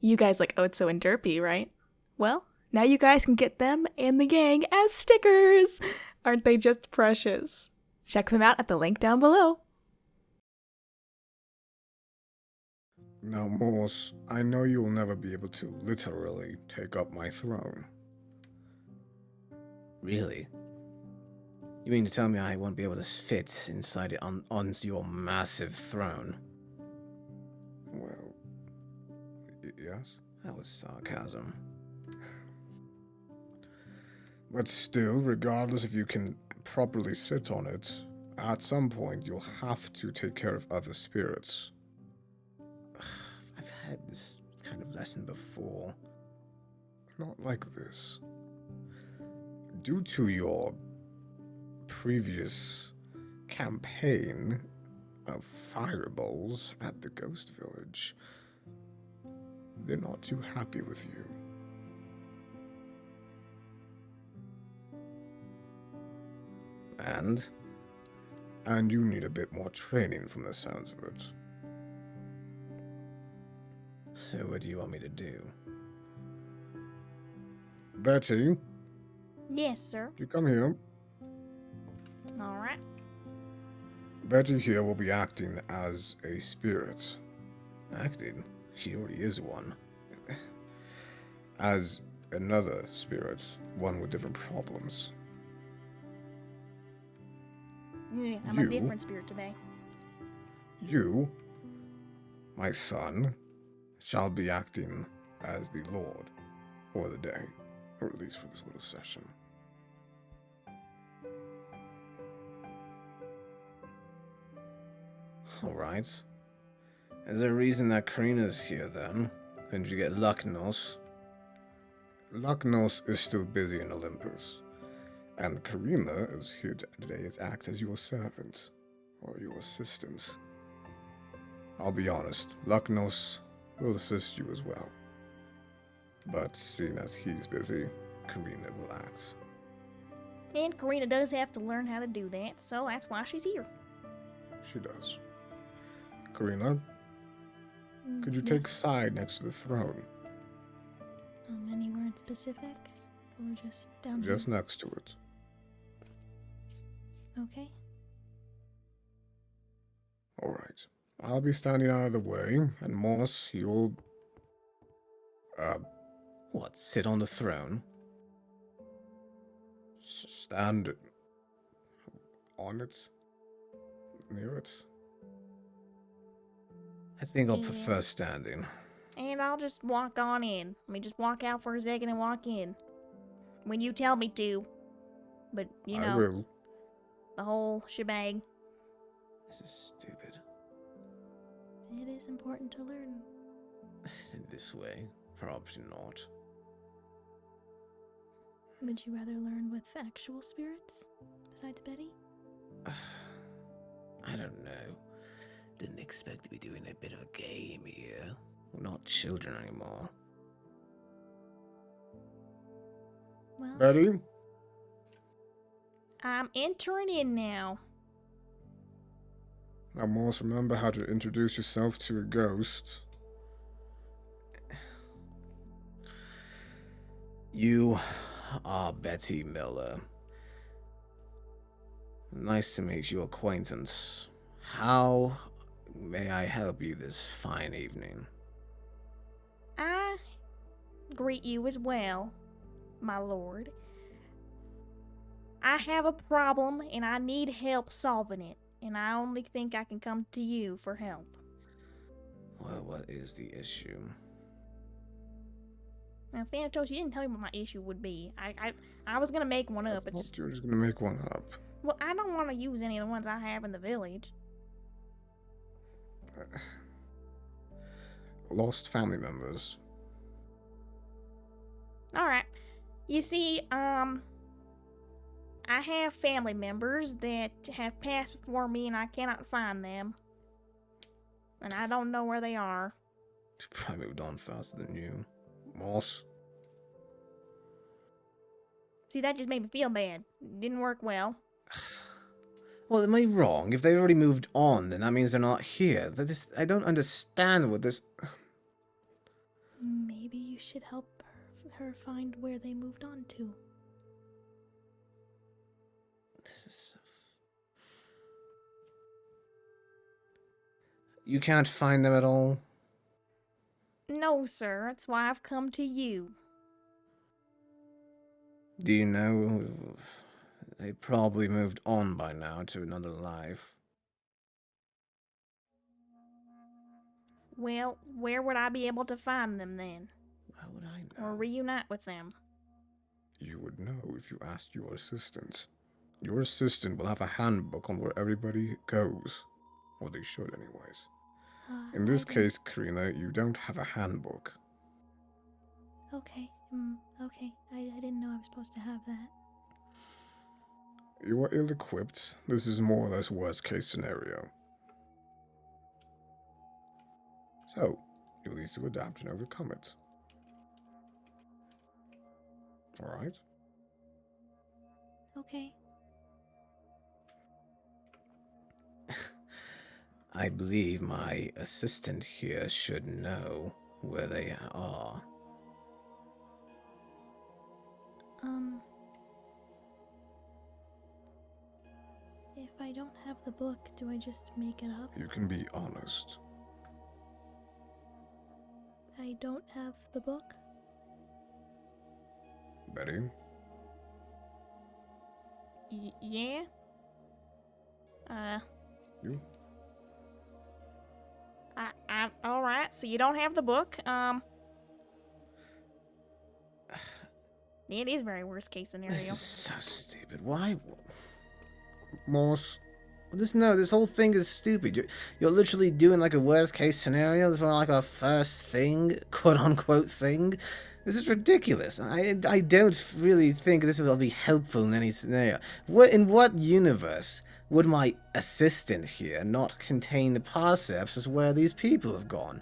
You guys like Otso and Derpy, right? Well, now you guys can get them and the gang as stickers! Aren't they just precious? Check them out at the link down below. Now, Morse, I know you'll never be able to literally take up my throne. Really? You mean to tell me I won't be able to fit inside it on your massive throne? Well, yes? That was sarcasm. But still, regardless if you can properly sit on it, at some point you'll have to take care of other spirits. I've had this kind of lesson before. Not like this. Due to your previous campaign of fireballs at the Ghost Village, they're not too happy with you. And? And you need a bit more training from the sounds of it. So what do you want me to do? Betty, Yes, sir. you come here. All right. Betty here will be acting as a spirit. Acting? She already is one. As another spirit, one with different problems. Yeah, I'm You? a different spirit today. You, my son, shall be acting as the Lord for the day, or at least for this little session. Alright. Is there a reason that Korina's here then? Couldn't you get Lucknos? Lucknos is still busy in Olympus, and Korina is here today to act as your servant, or your assistant. I'll be honest, Lucknos will assist you as well. But seeing as he's busy, Korina will act. And Korina does have to learn how to do that, so that's why she's here. She does. Korina, could you take side next to the throne? Anywhere in specific? Or just down Just next to it. here? Okay. Alright. I'll be standing out of the way, and Moss, you'll... What, sit on the throne? stand on it? Near it? I think I'll Yeah. prefer standing. And I'll just walk on in. I mean, just walk out for a second and walk in. When you tell me to. But, you I know, will. the whole shebang. This is stupid. It is important to learn. In this way, probably not. Would you rather learn with actual spirits? Besides Betty? I don't know. Didn't expect to be doing a bit of a game here. We're not children anymore. Well, Betty? I'm entering in now. Now, Moss, remember how to introduce yourself to a ghost. You are Betty Miller. Nice to make your acquaintance. How may I help you this fine evening? I greet you as well, my lord. I have a problem and I need help solving it, and I only think I can come to you for help. Well, what is the issue? Now, Thanatos, you didn't tell me what my issue would be. I was gonna make one up. I It thought just you were just gonna make one up. well, I don't want to use any of the ones I have in the village. Lost family members. All right. You see, I have family members that have passed before me, and I cannot find them, and I don't know where they are. She probably moved on faster than you. Moss? See, that just made me feel bad. Didn't work well. Well, am I wrong? If they've already moved on, then that means they're not here. I don't understand what this... maybe you should help her find where they moved on to. This is so... You can't find them at all? No, sir. That's why I've come to you. Do you know... They probably moved on by now to another life. Well, where would I be able to find them then? How would I know? Or reunite with them? You would know if you asked your assistant. Your assistant will have a handbook on where everybody goes. Or they should, anyways. In this case, Korina, you don't have a handbook. Okay, okay. I didn't know I was supposed to have that. You are ill-equipped. This is more or less worst-case scenario. So, you'll need to adapt and overcome it. Alright? Okay. I believe my assistant here should know where they are. If I don't have the book, do I just make it up? You can be honest. I don't have the book? Betty? Yeah? You? Alright, so you don't have the book. It is very worst case scenario. This is so stupid. Why? Moss? This whole thing is stupid. You're literally doing like a worst case scenario for like a first thing, quote unquote thing. This is ridiculous. I don't really think this will be helpful in any scenario. In what universe would my assistant here not contain the parseps as where these people have gone?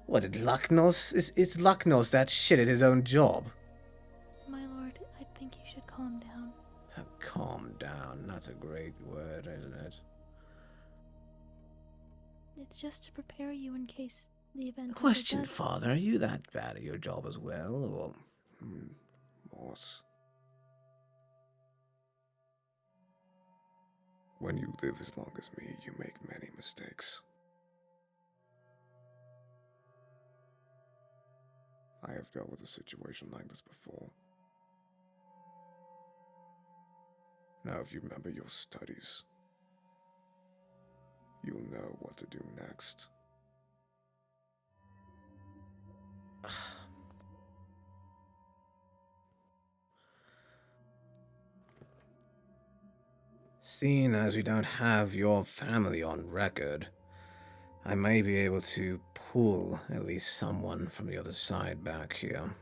What did Lucknos? Is Lucknos that shit at his own job? My lord, I think you should calm down. Oh, calm down. That's a great word, isn't it? It's just to prepare you in case the event... Question, Father, are you that bad at your job as well, or... Moss. When you live as long as me, you make many mistakes. I have dealt with a situation like this before. Now, if you remember your studies, you'll know what to do next. Seeing as we don't have your family on record, I may be able to pull at least someone from the other side back here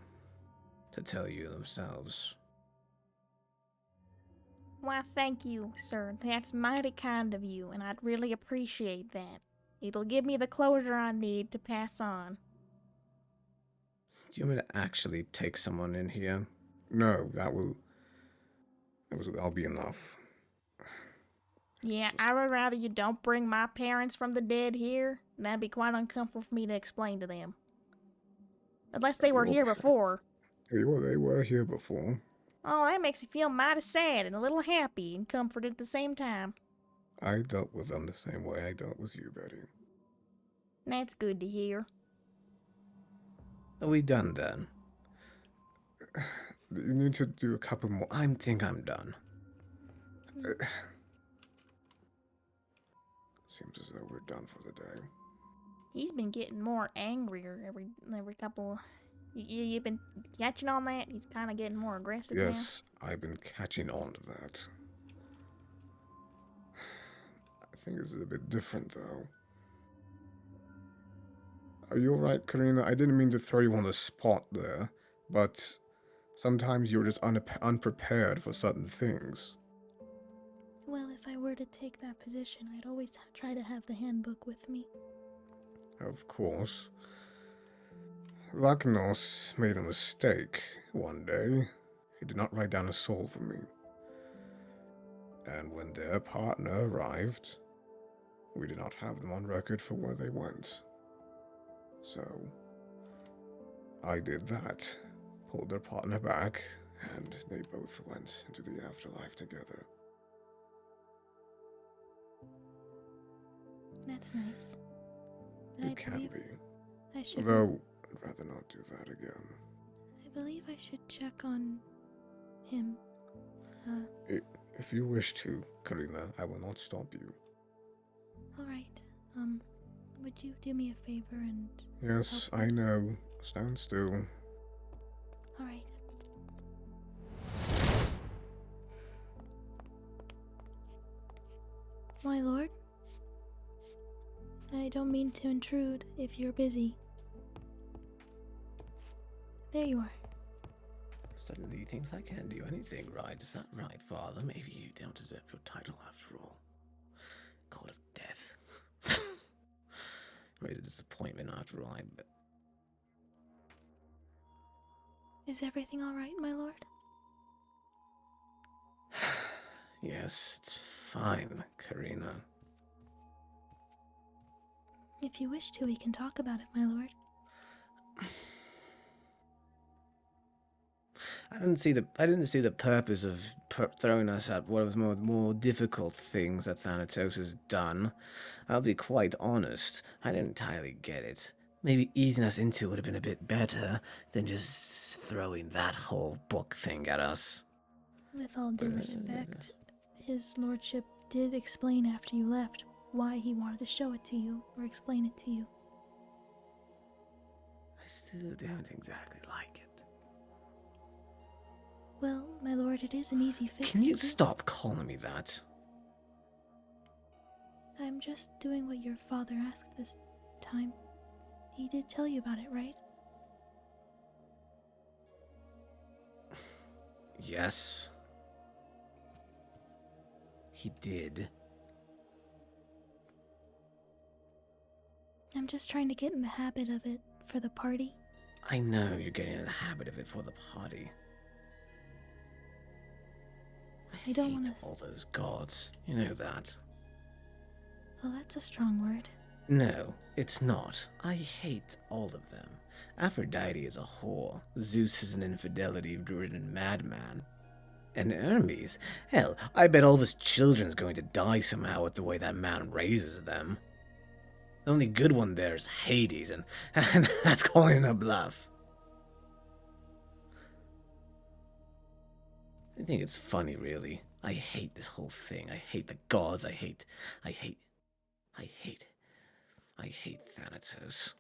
to tell you themselves. Why, thank you, sir. That's mighty kind of you, and I'd really appreciate that. It'll give me the closure I need to pass on. Do you want me to actually take someone in here? No, that'll be enough. Yeah, I would rather you don't bring my parents from the dead here. That'd be quite uncomfortable for me to explain to them. Unless they were here before. They were here before. Oh, that makes me feel mighty sad and a little happy and comforted at the same time. I dealt with them the same way I dealt with you, Betty. That's good to hear. Are we done then? You need to do a couple more. I think I'm done. Seems as though we're done for the day. He's been getting more angrier every couple... You've been catching on that? He's kind of getting more aggressive now? Yes, I've been catching on to that. I think this is a bit different, though. Are you alright, Korina? I didn't mean to throw you on the spot there, but sometimes you're just unprepared for certain things. Well, if I were to take that position, I'd always try to have the handbook with me. Of course. Lucknos made a mistake one day. He did not write down a soul for me. And when their partner arrived, we did not have them on record for where they went. So, I did that, pulled their partner back, and they both went into the afterlife together. That's nice. But It I can believe be. I should. Though, I'd rather not do that again. I believe I should check on him. If you wish to, Korina, I will not stop you. All right. Would you do me a favor and? Yes, I know. Stand still. All right. My lord, I don't mean to intrude if you're busy. There you are. Suddenly he thinks I can't do anything right. Is that right, Father? Maybe you don't deserve your title after all. God of death. Raise a disappointment after all, but Is everything all right, my lord? yes, it's fine, Korina. If you wish to, we can talk about it, my lord. I didn't see the purpose of throwing us at one of the more difficult things that Thanatos has done. I'll be quite honest, I didn't entirely get it. Maybe easing us into it would have been a bit better than just throwing that whole book thing at us. With all due respect, his lordship did explain after you left why he wanted to show it to you, or explain it to you. I still don't exactly like it. Well, my lord, it is an easy fix. Can you to do. stop calling me that? I'm just doing what your father asked this time. He did tell you about it, right? Yes. He did. I'm just trying to get in the habit of it for the party. I know you're getting in the habit of it for the party. I don't hate wanna- all those gods. You know that. Well, that's a strong word. No, it's not. I hate all of them. Aphrodite is a whore. Zeus is an infidelity-ridden madman. And Hermes, hell, I bet all of his children's going to die somehow with the way that man raises them. The only good one there is Hades, and that's calling it a bluff. I think it's funny, really. I hate this whole thing. I hate the gods. I hate Thanatos.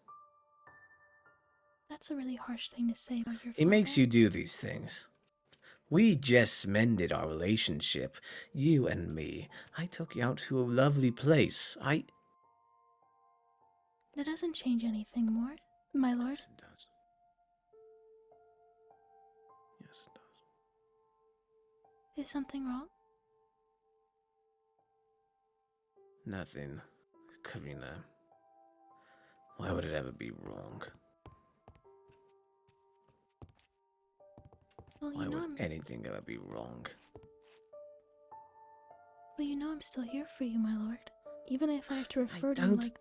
That's a really harsh thing to say about your father. It makes you do these things. We just mended our relationship, you and me. I took you out to a lovely place. That doesn't change anything, my lord. Yes, it does. Yes, it does. Is something wrong? Nothing, Korina. Why would it ever be wrong? Well, Why would anything ever be wrong? Well, you know I'm still here for you, my lord. Even if I have to refer to don't- you like...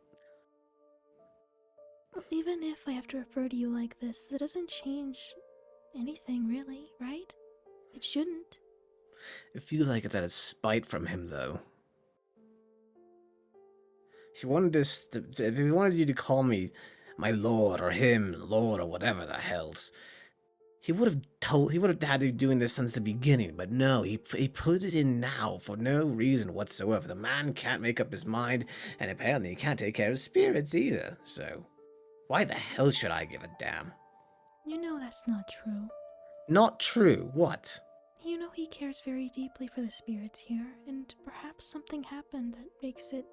Even if I have to refer to you like this, it doesn't change anything, really, right? It shouldn't. It feels like it's out of spite from him, though. If he wanted you to call me my lord or him lord or whatever the hell's, he would have had you doing this since the beginning. But no, he put it in now for no reason whatsoever. The man can't make up his mind, and apparently he can't take care of spirits either. So, why the hell should I give a damn? You know that's not true. Not true. What? You know he cares very deeply for the spirits here, and perhaps something happened that makes it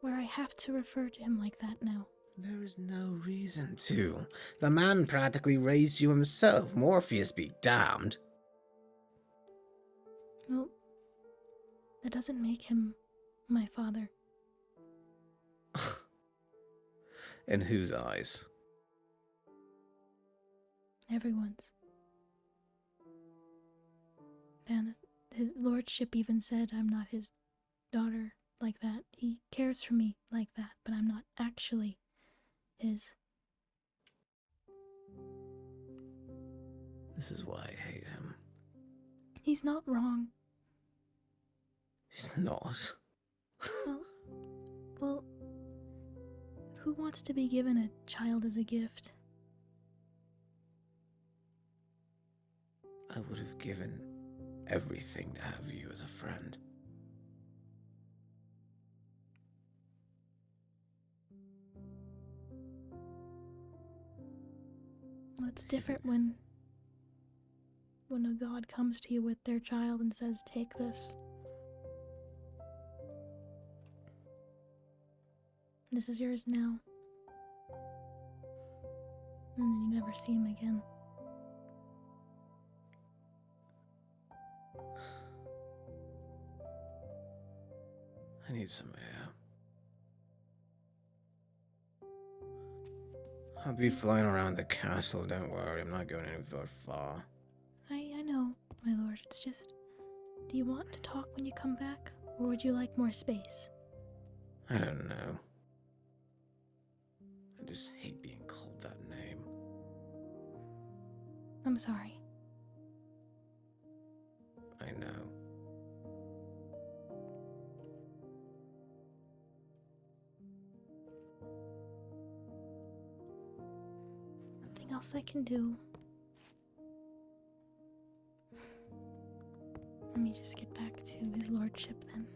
where I have to refer to him like that now. There is no reason to. The man practically raised you himself. Morpheus be damned. Well, that doesn't make him my father. In whose eyes? Everyone's. And his lordship even said I'm not his daughter like that. He cares for me like that, but I'm not actually his. This is why I hate him. He's not wrong. He's not. Well, who wants to be given a child as a gift? I would have given everything to have you as a friend. Well, it's different when a god comes to you with their child and says, "Take this. This is yours now." And then you never see him again. I need some air. I'll be flying around the castle, don't worry. I'm not going any very far. I know, my lord. It's just, do you want to talk when you come back, or would you like more space? I don't know. I just hate being called that name. I'm sorry. I know. Nothing else I can do. Let me just get back to his lordship then.